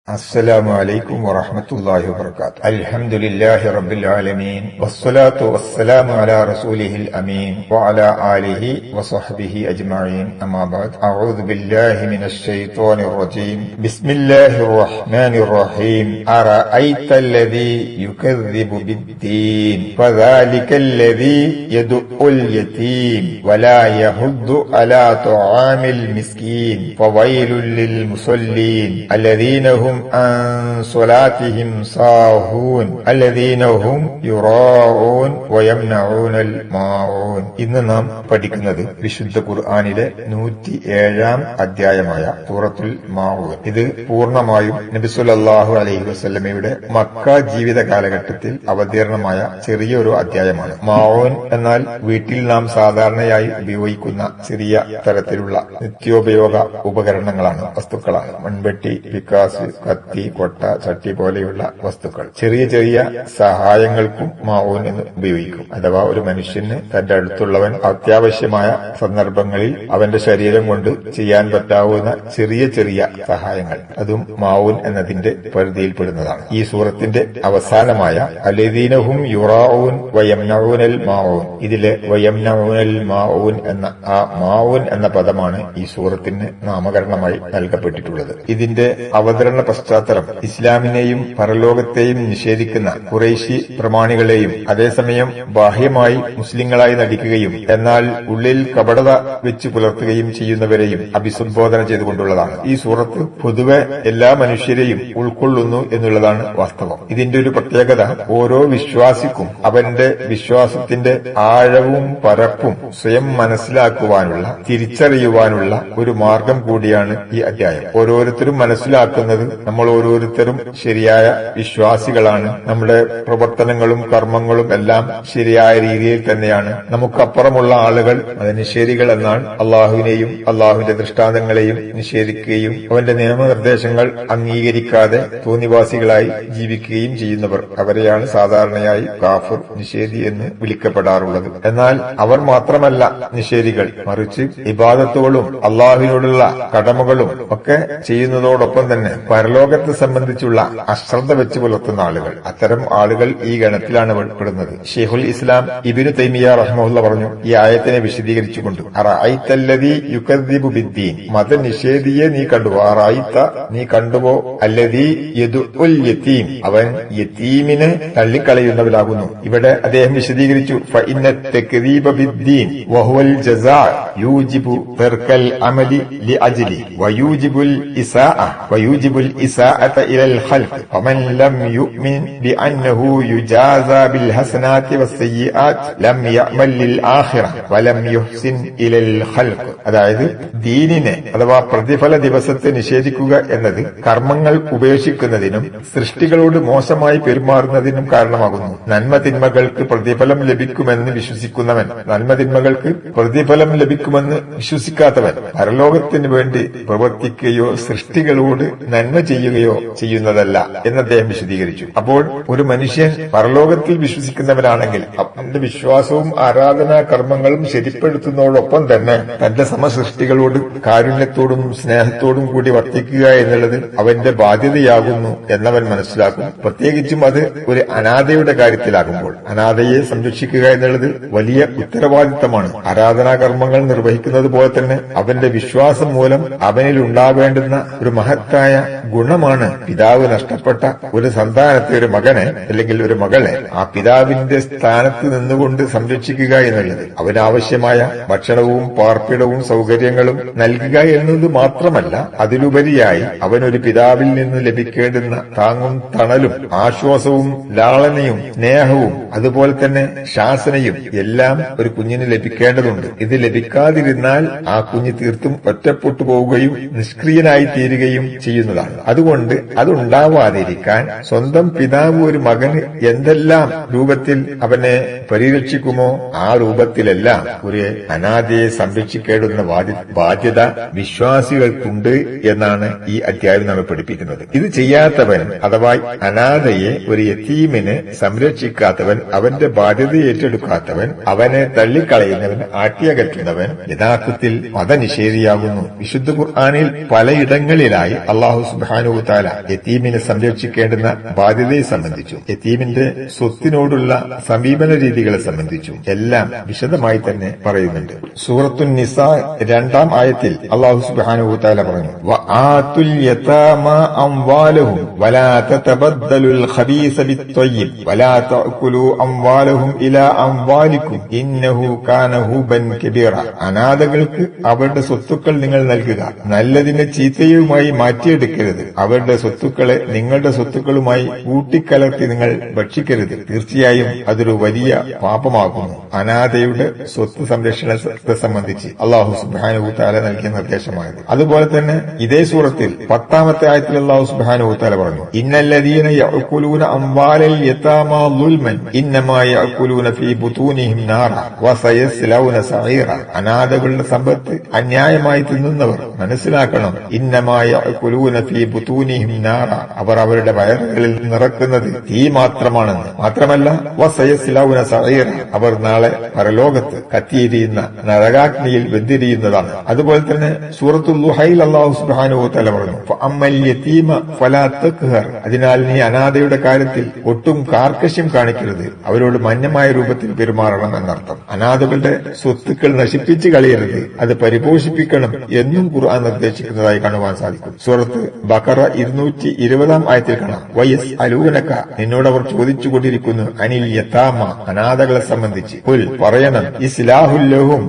السلام عليكم ورحمة الله وبركاته. الحمد لله رب العالمين والصلاة والسلام على رسوله الأمين وعلى آله وصحبه أجمعين. أما بعد، أعوذ بالله من الشيطان الرجيم. بسم الله الرحمن الرحيم. أرأيت الذي يكذب بالدين فذلك الذي يدعو اليتيم ولا يحض على طعام المسكين فويل للمصلين الذين هم عن صلاتهم ساهون الذين هم يراءون ويمنعون الماعون. ഇന്ന് നാം പഠിക്കുന്നത് വിശുദ്ധ ഖുർആനിലെ 107 അധ്യായമായ സൂറത്തുൽ മാഊൻ. ഇത് പൂർണ്ണമായും നബി സല്ലല്ലാഹു അലൈഹി വസല്ലമയുടെ മക്ക ജീവിത കാലഘട്ടത്തിൽ അവതീർണമായ ചെറിയൊരു അധ്യായമാണ്. മാഊൻ എന്നാൽ വീട്ടിൽ നാം സാധാരണയായി ഉപയോഗിക്കുന്ന ചെറിയ തരത്തിലുള്ള നിത്യോപയോഗ ഉപകരണങ്ങളാണ്, വസ്തുക്കളാണ്. മൺവെട്ടി, പിക്കാസ്, കത്തി, കൊട്ട, ചട്ടി പോലെയുള്ള വസ്തുക്കൾ. ചെറിയ ചെറിയ സഹായങ്ങൾക്കും മാഊൻ എന്ന് ഉപയോഗിക്കും. അഥവാ ഒരു മനുഷ്യന് തന്റെ അടുത്തുള്ളവൻ അത്യാവശ്യമായ സന്ദർഭങ്ങളിൽ അവന്റെ ശരീരം കൊണ്ട് ചെയ്യാൻ പറ്റാവുന്ന ചെറിയ ചെറിയ സഹായങ്ങൾ, അതും മാഊൻ എന്നതിന്റെ പരിധിയിൽപ്പെടുന്നതാണ്. ഈ സൂറത്തിന്റെ അവസാനമായ അല്ലദീനഹും യുറാഊൻ വയംനഊനൽ മാഊൻ, ഇതിലെ വയംനഊനൽ മാഊൻ എന്ന ആ മാഊൻ എന്ന പദമാണ് ഈ സൂറത്തിന് നാമകരണമായി നൽകപ്പെട്ടിട്ടുള്ളത്. ഇതിന്റെ അവതരണ പശ്ചാത്തലം ഇസ്ലാമിനെയും പരലോകത്തെയും നിഷേധിക്കുന്ന ഖുറൈശി പ്രമാണികളെയും അതേസമയം ബാഹ്യമായി മുസ്ലിങ്ങളായി നടിക്കുകയും എന്നാൽ ഉള്ളിൽ കപടത വെച്ച് പുലർത്തുകയും ചെയ്യുന്നവരെയും അഭിസംബോധന ചെയ്തുകൊണ്ടുള്ളതാണ്. ഈ സൂറത്ത് പൊതുവെ എല്ലാ മനുഷ്യരെയും ഉൾക്കൊള്ളുന്നു എന്നുള്ളതാണ് വാസ്തവം. ഇതിന്റെ ഒരു പ്രത്യേകത, ഓരോ വിശ്വാസിക്കും അവന്റെ വിശ്വാസത്തിന്റെ ആഴവും പരപ്പും സ്വയം മനസ്സിലാക്കുവാനുള്ള, തിരിച്ചറിയുവാനുള്ള ഒരു മാർഗം കൂടിയാണ് ഈ അധ്യായം. ഓരോരുത്തരും മനസ്സിലാക്കുന്നത് നമ്മൾ ഓരോരുത്തരും ശരിയായ വിശ്വാസികളാണ്, നമ്മുടെ പ്രവർത്തനങ്ങളും കർമ്മങ്ങളും എല്ലാം ശരിയായ രീതിയിൽ തന്നെയാണ്. നമുക്കപ്പുറമുള്ള ആളുകൾ അത് നിഷേധികൾ എന്നാൽ അള്ളാഹുവിനെയും അള്ളാഹുവിന്റെ ദൃഷ്ടാന്തങ്ങളെയും നിഷേധിക്കുകയും അവന്റെ നിയമനിർദ്ദേശങ്ങൾ അംഗീകരിക്കാതെ തോന്നിവാസികളായി ജീവിക്കുകയും ചെയ്യുന്നവർ, അവരെയാണ് സാധാരണയായി കാഫിർ, നിഷേധി എന്ന് വിളിക്കപ്പെടാറുള്ളത്. എന്നാൽ അവർ മാത്രമല്ല നിഷേധികൾ, മറിച്ച് ഇബാദത്തുകളും അള്ളാഹുവിനോടുള്ള കടമകളും ഒക്കെ ചെയ്യുന്നതോടൊപ്പം തന്നെ പരലോകത്തെ സംബന്ധിച്ചുള്ള അശ്രദ്ധ വെച്ച് പുലർത്തുന്ന ആളുകൾ, അത്തരം ആളുകൾ ഈ ഗണത്തിലാണ് പെടുന്നത്. ഷെയ്ഖുൽ ഇസ്ലാം ഇബ്നു തൈമിയ്യ റഹ്മഹുല്ലാഹ് പറഞ്ഞു, ഈ ആയത്തിനെ വിശദീകരിച്ചുകൊണ്ട്, അറഅയ്തല്ലദീ യുകദ്ദിബു ബിദ്ദീൻ, മതനിഷേധിയെ നീ കണ്ടുവോ? അറഅയ്ത, നീ കണ്ടുവോ? അല്ലദീ യദ്ഉൽ യതീം, അവൻ യതീമിനെ തള്ളിക്കളയുന്നവനാകുന്നു. ഇവിടെ അദ്ദേഹം വിശദീകരിച്ചു, ഫഇന്ന തക്ദീബ ബിദ്ദീൻ വഹുവൽ ജസാ യൂജിബു തർക്കൽ അമലി ലിഅജ്ലി വയൂജിബുൽ ഇസാഅ വയൂജിബുൽ ഇസാഅത ഇലൽ ഖൽഖ് ഫമൻ ലം യുഅ്മിൻ ബിഅന്നഹു യുജാസാ ബിൽ ഹസനാതി വസ്സയ്യിആത്ത് ലം യഅമൽ ലിൽ ആഖിറ വലം യുഹ്സിൻ ഇലൽ ഖൽഖ്. അതായത് ദീനിനെ അഥവാ പ്രതിഫല ദിവസത്തെ നിഷേധിക്കുക എന്നത് കർമ്മങ്ങൾ ഉപേക്ഷിക്കുന്നതിനും സൃഷ്ടികളോട് മോശമായി പെരുമാറുന്നതിനും കാരണമാകുന്നു. നന്മ തിന്മകൾക്ക് പ്രതിഫലം ലഭിക്കുമെന്ന് വിശ്വസിക്കുന്നവൻ, നന്മ തിന്മകൾക്ക് പ്രതിഫലം ലഭിക്കുമെന്ന് വിശ്വസിക്കാത്തവൻ പരലോകത്തിന് വേണ്ടി പ്രവർത്തിക്കുകയോ സൃഷ്ടികളോട് നന്മ ചെയ്യുകയോ ചെയ്യുന്നതല്ല എന്ന് അദ്ദേഹം വിശദീകരിച്ചു. അപ്പോൾ ഒരു മനുഷ്യൻ പരലോകത്തിൽ വിശ്വസിക്കുന്നവനാണെങ്കിൽ അവന്റെ വിശ്വാസവും ആരാധനാ കർമ്മങ്ങളും ശരിപ്പെടുത്തുന്നതോടൊപ്പം തന്നെ തന്റെ സമസൃഷ്ടികളോട് കാരുണ്യത്തോടും സ്നേഹത്തോടും കൂടി വർത്തിക്കുക എന്നുള്ളത് അവന്റെ ബാധ്യതയാകുന്നു എന്നവൻ മനസ്സിലാക്കും. പ്രത്യേകിച്ചും അത് ഒരു അനാഥയുടെ കാര്യത്തിലാകുമ്പോൾ അനാഥയെ സംരക്ഷിക്കുക എന്നുള്ളത് വലിയ ഉത്തരവാദിത്തമാണ്. ആരാധനാ കർമ്മങ്ങൾ നിർവഹിക്കുന്നത് പോലെ തന്നെ അവന്റെ വിശ്വാസം മൂലം അവനിൽ ഉണ്ടാവേണ്ടുന്ന ഒരു മഹത്തായ ഗുണമാണ് പിതാവ് നഷ്ടപ്പെട്ട ഒരു സന്താനത്തെ, ഒരു മകനെ അല്ലെങ്കിൽ ഒരു മകളെ ആ പിതാവിന്റെ സ്ഥാനത്ത് നിന്നുകൊണ്ട് സംരക്ഷിക്കുക എന്നുള്ളത്. അവനാവശ്യമായ ഭക്ഷണവും പാർപ്പിടവും സൗകര്യങ്ങളും നൽകുക എന്നത് മാത്രമല്ല, അതിലുപരിയായി അവനൊരു പിതാവിൽ നിന്ന് ലഭിക്കേണ്ടുന്ന താങ്ങും തണലും ആശ്വാസവും ലാളനയും സ്നേഹവും അതുപോലെ തന്നെ ശാസനയും എല്ലാം ഒരു കുഞ്ഞിന് ലഭിക്കേണ്ടതുണ്ട്. ഇത് ലഭിക്കാതിരുന്നാൽ ആ കുഞ്ഞ് തീർത്തും ഒറ്റപ്പെട്ടു പോവുകയും നിഷ്ക്രിയനായി തീരുകയും ചെയ്യുന്നതാണ്. അതുകൊണ്ട് അതുണ്ടാവാതിരിക്കാൻ സ്വന്തം പിതാവ് ഒരു മകന് എന്തെല്ലാം രൂപത്തിൽ അവനെ പരിരക്ഷിക്കുമോ ആ രൂപത്തിലെല്ലാം ഒരു അനാഥയെ സംരക്ഷിക്കേണ്ടുന്ന ബാധ്യത വിശ്വാസികൾക്കുണ്ട് എന്നാണ് ഈ അധ്യായം നമ്മെ പഠിപ്പിക്കുന്നത്. ഇത് ചെയ്യാത്തവൻ അഥവാ അനാഥയെ, ഒരു യതീമിനെ സംരക്ഷിക്കാത്തവൻ, അവന്റെ ബാധ്യത ഏറ്റെടുക്കാത്തവൻ, അവനെ തള്ളിക്കളയുന്നവൻ, ആട്ടിയകറ്റുന്നവൻ, യഥാർത്ഥത്തിൽ മതനിഷേധിയാകുന്നു. വിശുദ്ധ ഖുർആനിൽ പലയിടങ്ങളിലായി അല്ലാഹു സുബ്ഹാനഹു തആല യതീമിനെ സംരക്ഷിക്കേണ്ടുന്ന ബാധ്യതയെ സംബന്ധിച്ചു, യതീമിന്റെ സ്വത്തിനോടുള്ള സമീപന രീതികളെ സംബന്ധിച്ചു എല്ലാം വിശദമായി തന്നെ പറയുന്നുണ്ട്. സൂറത്തുൻ നിസാ 2-ാം ആയത്തിൽ അല്ലാഹു സുബ്ഹാനഹു തആല പറഞ്ഞു, വആതുൽ യതാമ അംവാലഹും വലാ തതബദ്ദലുൽ ഖബീസ ബിത്ത്വയ്യിബ് വലാ തഅകുലു അംവാലഹും ഇലാ അംവാലിക്കും ഇന്നഹു കാന ഹുബൻ കബീറ. അനാഥകൾക്ക് അവരുടെ സ്വത്തുക്കൾ നിങ്ങൾ നൽകുക, നല്ലതിനെ ചീത്തയുമായി മാറ്റിയെടുക്കരുത്. അവരുടെ സ്വത്തുക്കളെ നിങ്ങളുടെ സ്വത്തുക്കളുമായി കൂട്ടിക്കലർത്തി നിങ്ങൾ ഭക്ഷിക്കരുത്, തീർച്ചയായും അതൊരു വലിയ പാപമാകുന്നു. അനാഥയുടെ സ്വത്ത് സംരക്ഷണത്തെ സംബന്ധിച്ച് അല്ലാഹു സുബ്ഹാനഹു തആല നൽകിയ നിർദ്ദേശമായത്. അതുപോലെ തന്നെ ഇതേ സൂറത്തിൽ 10-ാമത്തെ ആയത്തിൽ അല്ലാഹു സുബ്ഹാനഹു തആല പറഞ്ഞു, ഇന്നല്ലദീന യഅകുലൂന അംവാലൽ യതാമാ ളുൽമൻ ഇന്നമാ യഅകുലൂന ഫീ ബുതൂനിഹിം നാറ വസയസ്ലൗന സഈറ. അനാഥകളുടെ സമ്പത്ത് അന്യായമായി തിന്നുന്നവർ മനസ്സിലാക്കണം, ഇന്നമാ യഅകുലൂന ഫീ ബുതൂനിഹിം നാറ, അവർ അവരുടെ വയറുകളിൽ നിറക്കുന്നത് തീ മാത്രമാണെന്ന്. മാത്രമല്ല വസയസ്ലൗന സഈറ, അവർ നാളെ പരലോകത്ത് കത്തിയെരിയുന്ന നരകാഗ്നിയിൽ വെന്തിരിയുന്നതാണ്. അതുപോലെ തന്നെ സൂറത്തുൽ ളുഹയിൽ അല്ലാഹു സുബ്ഹാനഹു വ തആല പറഞ്ഞു, ഫഅമ്മൽ യതീമ ഫലാ തഖ്ഹർ. അതിനാൽ നീ അനാഥയുടെ കാര്യത്തിൽ ഒട്ടും കാർക്കശ്യം കാണിക്കരുത്, അവരോട് മാന്യമായ രൂപത്തിൽ പെരുമാറണം എന്നർത്ഥം. അനാഥകളുടെ സ്വത്തുക്കൾ നശിപ്പിച്ചു കളയരുത്, അത് പരിപോഷിപ്പിക്കണം എന്നും ഖുർആൻ നിർദ്ദേശിക്കുന്നതായി കാണുവാൻ സാധിക്കും. സൂറത്ത് ബഖറ 220-ാം ആയത്തിൽ കാണാം, വയസ് അലൂനക, നിന്നോട് അവർ ചോദിച്ചുകൊണ്ടിരിക്കുന്നു, അനിൽ യതാമ, അനാഥകളെ സംബന്ധിച്ച്. ഖുൽ, പറയണം, ഇസ്ലാഹുൽ ലഹും,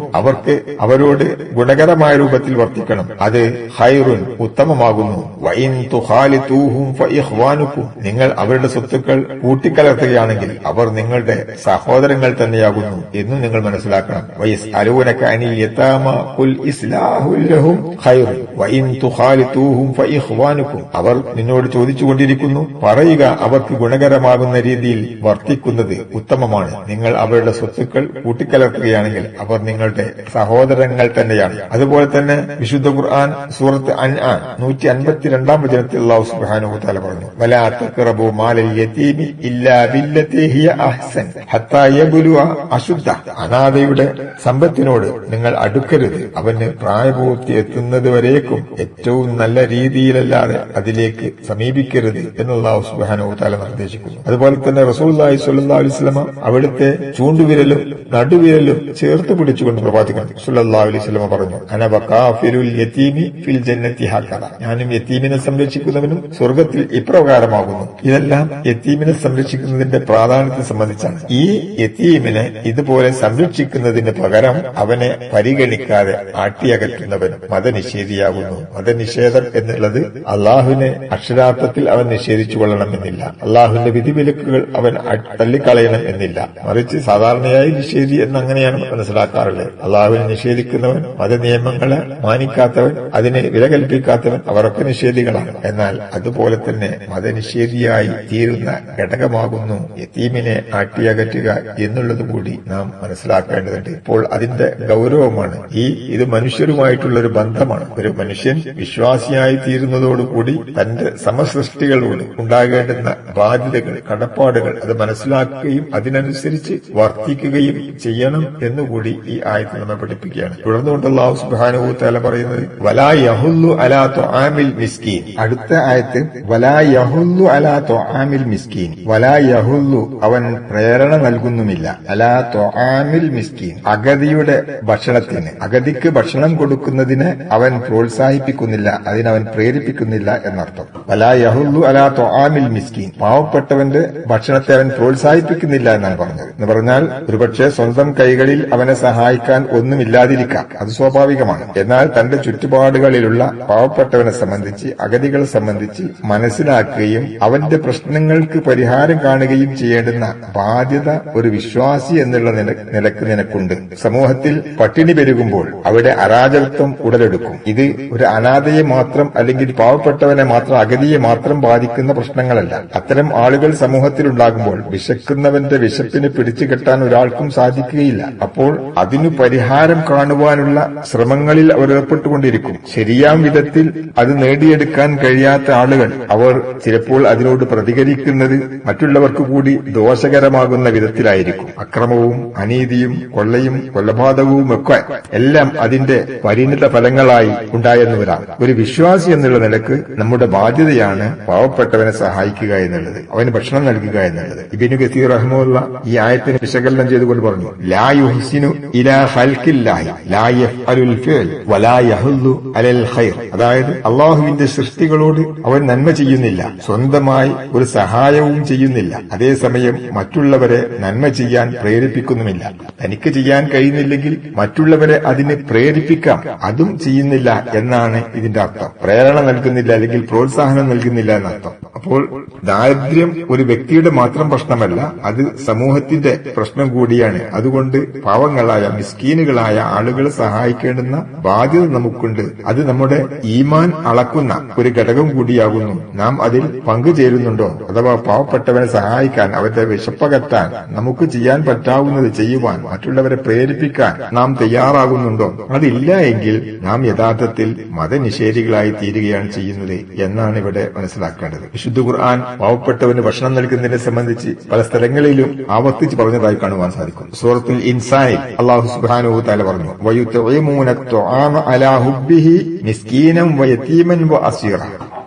അവരോട് ഗുണകരമായ രൂപത്തിൽ വർത്തിക്കണം, അത് ഖൈറുൻ, ഉത്തമമാകുന്നു. വഇൻ തുഖാലിതൂഹും ഫഇഖ്വാനുക്കും, നിങ്ങൾ അവരുടെ സ്വത്തുക്കൾ കൂട്ടിക്കലർത്തുകയാണെങ്കിൽ അവർ നിങ്ങളുടെ സഹോദരങ്ങൾ തന്നെയാകുന്നു എന്നും നിങ്ങൾ മനസ്സിലാക്കണം. വയസ് അലൂനക അനിൽ യതാമ ഖുൽ ഇസ്ലാഹുൽ ലഹും ഖൈറുൻ വഇൻ തുഖാലിതൂഹും ഫഇഖ്വാനുക്കും, അവർ നിന്നോട് ചോദിച്ചുകൊണ്ടിരിക്കുന്നു, പറയുക, അവർക്ക് ഗുണകരമാകുന്ന രീതിയിൽ വർത്തിക്കുന്നത് ഉത്തമമാണ്. നിങ്ങൾ അവരുടെ സ്വത്തുക്കൾ കൂട്ടിക്കലർത്തുകയാണെങ്കിൽ അവർ നിങ്ങളുടെ സഹോദരങ്ങൾ തന്നെയാണ്. അതുപോലെ തന്നെ വിശുദ്ധ ഖുർആൻ സൂറത്ത് അൻആം 152-ാം വചനത്തിൽ അല്ലാഹു സുബ്ഹാനഹു വ തആല പറഞ്ഞു, വലാ തഖറബു മാലൽ യതീമി ഇല്ലാ ബില്ലതി ഹിയ അഹ്സൻ ഹത്താ യബ്ലുഅ അശുദ്ധ. അനാഥയുടെ സമ്പത്തിനോട് നിങ്ങൾ അടുക്കരുത്, അവന് പ്രായപൂർത്തി എത്തുന്നതുവരേക്കും ഏറ്റവും നല്ല രീതിയിലല്ലാതെ അതിലേക്ക് സമീപിക്കരുത് എന്ന് അല്ലാഹു സുബ്ഹാനഹു വ തആല നിർദ്ദേശിക്കുന്നു. അതുപോലെ തന്നെ റസൂലുള്ളാഹി സ്വല്ലല്ലാഹു അലൈഹി വസല്ലം അവിടുത്തെ ചൂണ്ടുവിരലും നടുവിരലും ചേർത്ത് പിടിച്ചുകൊണ്ട് പ്രവാചകൻ സ്വല്ലല്ലാഹു അലൈഹി വസല്ലം പറഞ്ഞു, അന വകാഫിലുൽ യതീമി ഫിൽ ജന്നതി ഹഖദ, ഞാനും യതീമിനെ സംരക്ഷിക്കുന്നവനും സ്വർഗ്ഗത്തിൽ ഇപ്രകാരമാകുന്നു. ഇതെല്ലാം യതീമിനെ സംരക്ഷിക്കുന്നതിന്റെ പ്രാധാന്യത്തെ സംബന്ധിച്ചാണ്. ഈ യതീമിനെ ഇതുപോലെ സംരക്ഷിക്കുന്നതിന് പകരം അവനെ പരിഗണിക്കാതെ ആട്ടിയകറ്റുന്നവൻ മതനിഷേധിയാകുന്നു. മതനിഷേധം എന്നുള്ളത് അള്ളാഹുവിനെ അക്ഷരാർത്ഥത്തിൽ അവൻ നിഷേധിച്ചു കൊള്ളണമെന്നില്ല, അള്ളാഹുവിന്റെ വിധിവിലക്കുകൾ അവൻ തള്ളിക്കളയണം എന്നില്ല. മറിച്ച് സാധാരണയായി നിഷേധി എന്നങ്ങനെയാണ് മനസ്സിലാക്കാറുള്ളത്. അള്ളാഹുവിനെ നിഷേധിക്കുന്നവൻ, മതനിയമങ്ങളെ മാനിക്കാത്തവൻ, അതിനെ വില കൽപ്പിക്കാത്തവൻ, അവരൊക്കെ നിഷേധികളാണ്. എന്നാൽ അതുപോലെ തന്നെ മതനിഷേധിയായി തീരുന്ന ഘടകമാകുന്നു യതീമിനെ ആട്ടിയകറ്റുക എന്നുള്ളത് കൂടി നാം മനസ്സിലാക്കേണ്ടതുണ്ട്. ഇപ്പോൾ അതിന്റെ ഗൗരവമാണ് ഇത് മനുഷ്യരുമായിട്ടുള്ള ഒരു ബന്ധമാണ്. ഒരു മനുഷ്യൻ വിശ്വാസിയായി തീരുന്നതോടുകൂടി തന്റെ സമസൃഷ്ടികളോട് ഉണ്ടാകേണ്ടുന്ന ബാധ്യതകൾ, കടപ്പാടുകൾ അത് മനസ്സിലാക്കുകയും അതിനനുസരിച്ച് വർത്തിക്കുകയും ചെയ്യണം എന്നുകൂടി ഈ ആയത്ത് നമ്മെ പഠിപ്പിക്കുകയാണ്. തുടർന്നുകൊണ്ട് അല്ലാഹു സുബ്ഹാനഹു വ തആല പറയുന്നത്, വലാ യഹുല്ലു അലാ തുആമിൽ മിസ്കീൻ. അടുത്ത ആയത്ത് വലാ യഹുല്ലു അലാ തുആമിൽ മിസ്കീൻ. വലാ യഹുല്ലു, അവൻ പ്രേരണ നൽകുന്നുമില്ല, അലാ തുആമിൽ മിസ്കീൻ, അഗതിയുടെ ഭക്ഷണത്തിന്, അഗതിക്ക് ഭക്ഷണം കൊടുക്കുന്നതിന് അവൻ പ്രോത്സാഹിപ്പിക്കുന്നില്ല, അതിനവൻ പ്രേരിപ്പിക്കുന്നില്ല എന്നർത്ഥം. വലാ യഹുല്ലു അലാ തുആമിൽ മിസ്കീൻ, പാവപ്പെട്ടവന്റെ ഭക്ഷണത്തെ അവൻ പ്രോത്സാഹിപ്പിക്കുന്നില്ല എന്നാണ് പറഞ്ഞത്. എന്ന് പറഞ്ഞാൽ ഒരുപക്ഷെ സ്വന്തം കൈകളിൽ അവനെ സഹായിക്കാൻ ഒന്നുമില്ലാതിരിക്കാം, അത് സ്വാഭാവികമാണ്. എന്നാൽ തന്റെ ചുറ്റുപാടുകളിലുള്ള പാവപ്പെട്ടവനെ സംബന്ധിച്ച്, അഗതികളെ സംബന്ധിച്ച് മനസ്സിലാക്കുകയും അവന്റെ പ്രശ്നങ്ങൾക്ക് പരിഹാരം കാണുകയും ചെയ്യേണ്ടുന്ന ബാധ്യത ഒരു വിശ്വാസി എന്നുള്ള നിലക്ക് നിനക്കുണ്ട്. സമൂഹത്തിൽ പട്ടിണി പെരുകുമ്പോൾ അവിടെ അരാജകത്വം ഉടലെടുക്കും. ഇത് ഒരു അനാഥയെ മാത്രം അല്ലെങ്കിൽ പാവപ്പെട്ടവനെ മാത്രം, അഗതിയെ മാത്രം ബാധിക്കുന്ന പ്രശ്നങ്ങളല്ല. അത്തരം ആളുകൾ സമൂഹത്തിലുണ്ടാകുമ്പോൾ വിശക്കുന്നവന്റെ വിശപ്പിന് പിടിച്ചുകെട്ടാൻ ഒരാൾക്കും സാധിക്കുകയില്ല. അപ്പോൾ അതിനു പരിഹാരം കാണുവാനുള്ള ശ്രമങ്ങളിൽ അവർ ഏർപ്പെട്ടുകൊണ്ടിരിക്കും. ശരിയാം വിധത്തിൽ അത് നേടിയെടുക്കാൻ കഴിയാത്ത ആളുകൾ, അവർ ചിലപ്പോൾ അതിനോട് പ്രതികരിക്കുന്നത് മറ്റുള്ളവർക്ക് കൂടി ദോഷകരമാകുന്ന വിധത്തിലായിരിക്കും. അക്രമവും അനീതിയും കൊള്ളയും കൊലപാതകവും മരണവും ഒക്കെ എല്ലാം അതിന്റെ പരിണിത ഫലങ്ങളായി ഉണ്ടായെന്ന് വരാം. ഒരു വിശ്വാസി എന്നുള്ള നിലക്ക് നമ്മുടെ ബാധ്യതയാണ് പാവപ്പെട്ടവനെ സഹായിക്കുക എന്നുള്ളത്, അവന് ഭക്ഷണം നൽകുക എന്നുള്ളത്. ഇബ്നു കസീർ റഹിമഹുല്ലാഹ് ഈ ആയത്തിനെ വിശകലനം ചെയ്തുകൊണ്ട് പറഞ്ഞു, ലാ യുഹ്സിനു ഇലാ ഖൽഖില്ലാഹി ലാ യഫ്അലുൽ ഫിഅൽ വലാ യഹുല്ലു അലൽ ഖൈർ. അതായത് അള്ളാഹുവിന്റെ സൃഷ്ടികളോട് അവൻ നന്മ ചെയ്യുന്നില്ല, സ്വന്തമായി ഒരു സഹായവും ചെയ്യുന്നില്ല, അതേസമയം മറ്റുള്ളവരെ നന്മ ചെയ്യാൻ പ്രേരിപ്പിക്കുന്നുമില്ല. തനിക്ക് ചെയ്യാൻ കഴിയുന്നില്ലെങ്കിൽ മറ്റുള്ളവരെ അതിന് പ്രേരിപ്പിക്കാം, അതും ചെയ്യുന്നില്ല എന്നാണ് ഇതിന്റെ അർത്ഥം. പ്രേരണ നൽകുന്നില്ല അല്ലെങ്കിൽ പ്രോത്സാഹനം നൽകുന്നില്ല എന്നർത്ഥം. അപ്പോൾ ദാരിദ്ര്യം ഒരു വ്യക്തിയുടെ മാത്രം പ്രശ്നമല്ല, അത് സമൂഹത്തിന്റെ പ്രശ്നം കൂടിയാണ്. അതുകൊണ്ട് പാവങ്ങളായ മിസ്കീനുകളായ ആളുകളെ സഹായിക്കേണ്ടുന്ന ബാധ്യത നമുക്കുണ്ട്. അത് നമ്മുടെ ഈമാൻ അളക്കുന്ന ഒരു ഘടകം കൂടിയാകുന്നു. നാം അതിൽ പങ്കുചേരുന്നുണ്ടോ? അഥവാ പാവപ്പെട്ടവനെ സഹായിക്കാൻ, അവരുടെ വിശപ്പകറ്റാൻ, നമുക്ക് ചെയ്യാൻ പറ്റാവുന്നത് ചെയ്യുവാൻ, മറ്റുള്ളവരെ പ്രേരിപ്പിക്കാൻ നാം തയ്യാറാകുന്നുണ്ടോ? അതില്ല എങ്കിൽ നാം യഥാർത്ഥത്തിൽ മതനിഷേധികളായി തീരുകയാണ് ചെയ്യുന്നത് എന്നാണ് ഇവിടെ മനസ്സിലാക്കേണ്ടത്. വിശുദ്ധ ഖുർആൻ പാവപ്പെട്ടവന് ഭക്ഷണം നൽകുന്നതിനെ സംബന്ധിച്ച് പല സ്ഥലങ്ങളിലും ആവർത്തിച്ച് പറഞ്ഞതായി കാണുവാൻ സാധിക്കും. സൂറത്തുൽ ഇൻസാനിൽ അല്ലാഹു സുബ്ഹാനഹു വ തആല പറഞ്ഞു, വയുത്ഇമൂന അത്'ആമ അലാ ഹുബ്ബിഹി മിസ്കീനൻ വയതീമൻ വഅസീറ.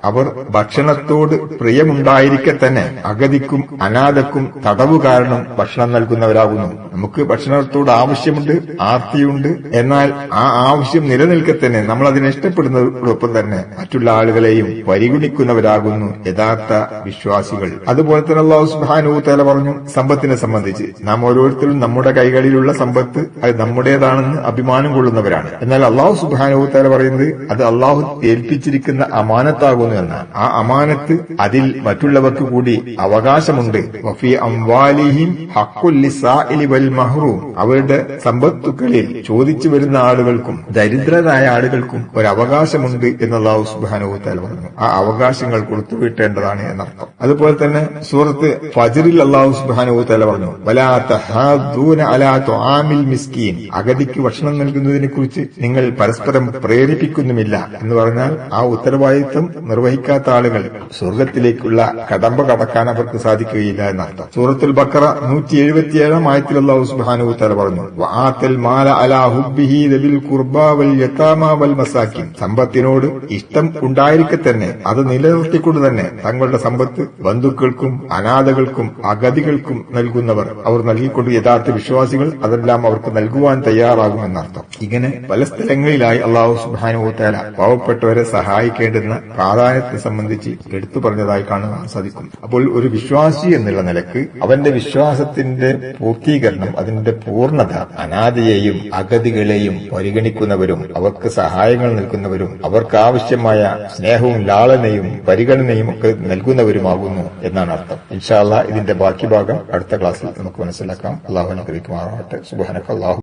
അവർ ഭക്ഷണത്തോട് പ്രിയമുണ്ടായിരിക്കെ തന്നെ അഗതിക്കും അനാഥക്കും തടവു കാരണം ഭക്ഷണം നൽകുന്നവരാകുന്നു. നമുക്ക് ഭക്ഷണത്തോട് ആവശ്യമുണ്ട്, ആർത്തിയുണ്ട്. എന്നാൽ ആ ആവശ്യം നിലനിൽക്കെ തന്നെ നമ്മൾ അതിനെ ഇഷ്ടപ്പെടുന്നതോടൊപ്പം തന്നെ മറ്റുള്ള ആളുകളെയും പരിഗണിക്കുന്നവരാകുന്നു യഥാർത്ഥ വിശ്വാസികൾ. അതുപോലെ തന്നെ അല്ലാഹു സുബ്ഹാനഹു വ തആല പറഞ്ഞു, സമ്പത്തിനെ സംബന്ധിച്ച് നാം ഓരോരുത്തരും നമ്മുടെ കൈകളിലുള്ള സമ്പത്ത് അത് നമ്മുടേതാണെന്ന് അഭിമാനം കൊള്ളുന്നവരാണ്. എന്നാൽ അല്ലാഹു സുബ്ഹാനഹു വ തആല പറയുന്നത് അത് അല്ലാഹു ഏൽപ്പിച്ചിരിക്കുന്ന അമാനത്താകുന്നു എന്നാണ്. ആ അമാനത്ത് അതിൽ മറ്റുള്ളവർക്ക് കൂടി അവകാശമുണ്ട്. വഫീ അംവാലിഹിം ഹഖ്ഖുൽ ലിസാഇലി വൽ മഹ്റൂം. അവരുടെ സമ്പത്തുക്കളിൽ ചോദിച്ചു വരുന്ന ആളുകൾക്കും ദരിദ്രരായ ആളുകൾക്കും ഒരു അവകാശമുണ്ട് എന്ന് അല്ലാഹു സുബ്ഹാനഹു വ തആല പറഞ്ഞു. ആ അവകാശങ്ങൾ കൊടുത്തുവിട്ടേണ്ടതാണ് എന്നർത്ഥം. അതുപോലെ തന്നെ സൂറത്ത് ഫജ്റിൽ അല്ലാഹു സുബ്ഹാനഹു വ തആല പറഞ്ഞു, വലാ തഹാദൂന അലാ തുആമിൽ മിസ്കീൻ. അഗതിക്ക് ഭക്ഷണം നൽകുന്നതിനെ കുറിച്ച് നിങ്ങൾ പരസ്പരം പ്രേരിപ്പിക്കുന്നുമില്ല എന്ന് പറഞ്ഞാൽ ആ ഉത്തരവാദിത്വം നിർവഹിക്കാത്ത ആളുകൾ സ്വർഗത്തിലേക്കുള്ള കടമ്പ കടക്കാൻ അവർക്ക് സാധിക്കുകയില്ല എന്നർത്ഥം. സൂറത്തുൽ ബഖറ 177 ആയത്തിൽ അല്ലാഹു സുബ്ഹാനഹു വ തആല പറഞ്ഞു, വആതൽ മാല അലാ ഹുബ്ബിഹി ദബിൽ ഖുർബാ വൽ യതാമ വൽ മസാകിൻ. സമ്പത്തിനോട് ഇഷ്ടം ഉണ്ടായിരിക്കെ തന്നെ അത് നിലനിർത്തിക്കൊണ്ട് തന്നെ തങ്ങളുടെ സമ്പത്ത് ബന്ധുക്കൾക്കും അനാഥകൾക്കും അഗതികൾക്കും നൽകുന്നവർ, അവർ നൽകിക്കൊണ്ട് യഥാർത്ഥ വിശ്വാസികൾ അതെല്ലാം അവർക്ക് നൽകുവാൻ തയ്യാറാകുമെന്നർത്ഥം. ഇങ്ങനെ പല സ്ഥലങ്ങളിലായി അല്ലാഹു സുബ്ഹാനഹു വ തആല പാവപ്പെട്ടവരെ സഹായിക്കേണ്ടുന്ന പ്രാധാന്യത്തെ സംബന്ധിച്ച് എടുത്തു പറഞ്ഞതായി കാണാൻ സാധിക്കും. അപ്പോൾ ഒരു വിശ്വാസി എന്നുള്ള നിലക്ക് അവന്റെ വിശ്വാസത്തിന്റെ പൂർത്തീകരണം, അതിന്റെ പൂർണ്ണത അനാഥയെയും അഗതികളെയും പരിഗണിക്കുന്നവരും അവർക്ക് സഹായങ്ങൾ നൽകുന്നവരും അവർക്ക് ആവശ്യമായ സ്നേഹവും ലാളനയും പരിഗണനയും ഒക്കെ നൽകുന്നവരുമാകുന്നു എന്നാണ് അർത്ഥം. ഇൻഷാ അല്ലാഹ് ഇതിന്റെ ബാക്കി ഭാഗം അടുത്ത ക്ലാസ്സിൽ നമുക്ക് മനസ്സിലാക്കാം. അല്ലാഹു അനുഗ്രഹിക്കുമാറാകട്ടെ. സുബ്ഹാനക്കല്ലാഹു